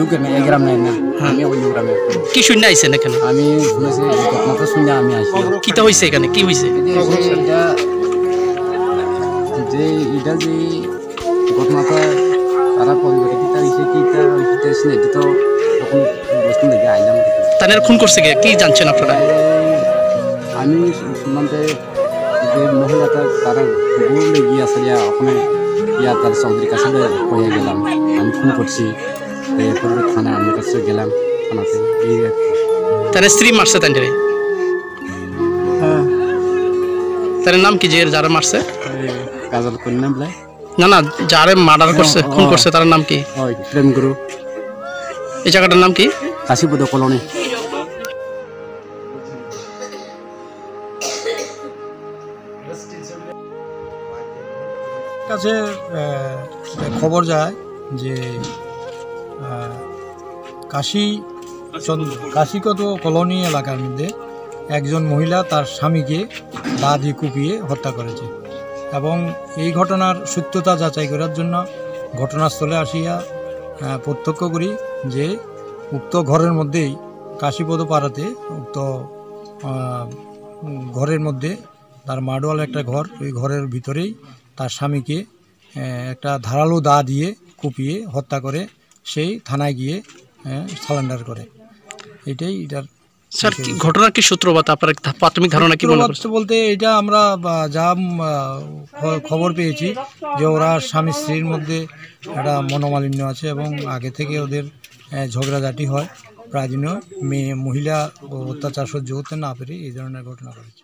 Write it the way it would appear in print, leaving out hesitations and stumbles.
গ্রামে এই গ্রাম নাই না, আমি অন্য গ্রামে। কি শূন্য আইছেন এখানে? আমি শুনেছি ঘটনাটা শুনে আমি আসি। কিটা হয়েছে এখানে, কি হয়েছে? এটা যে ঘটনাটা তারা পরিবারে কিতা হয়েছে কিতা হয়েছে এটা তো তখন বুঝতে নাকি আইলাম। তাদের খুন করছে কি জানছেন আপনারা? আমি শুনলাম যে মহিলাটা তারা দৌড়ে গিয়ে আসলে ওখানে গিয়া তার চৌধুরীর কাছে হয়ে গেলাম, আমি ফোন করছি, এরপরে থানা আমার কাছে গেলাম, থানাতে এই তার স্ত্রী মারছে তাদের? হ্যাঁ। তার নাম কি যে যারা মারছে? কাজল কন্যা বলে। না না, যারে মার্ডার করছে, খুন করছে, তার নাম কি? প্রেম গুরু। এই জায়গাটার নাম কি? কাশীপুর কলোনি। কাছে খবর যায় যে কাশীকত কলোনি এলাকার মধ্যে একজন মহিলা তার স্বামীকে দা দিয়ে কুপিয়ে হত্যা করেছে এবং এই ঘটনার সত্যতা যাচাই করার জন্য ঘটনাস্থলে আসিয়া প্রত্যক্ষ করি যে উক্ত ঘরের মধ্যেই কাশীপদ পাড়াতে উক্ত ঘরের মধ্যে তার মাডোয়াল একটা ঘর, ওই ঘরের ভিতরেই তার স্বামীকে একটা ধারালো দা দিয়ে কুপিয়ে হত্যা করে সেই থানায় গিয়ে সারেন্ডার করে। এটাই এটার স্যার। ঘটনার কি সূত্রপাত আপনার প্রাথমিক ধারণা কি মনে করছে? বলতে এটা আমরা যা খবর পেয়েছি যে ওরা স্বামী স্ত্রীর মধ্যে একটা মনোমালিন্য আছে এবং আগে থেকে ওদের ঝগড়াঝাটি হয়, প্রায় দিনও মহিলা অত্যাচার সহ্য করতে না পেরে এই ধরনের ঘটনা ঘটেছে।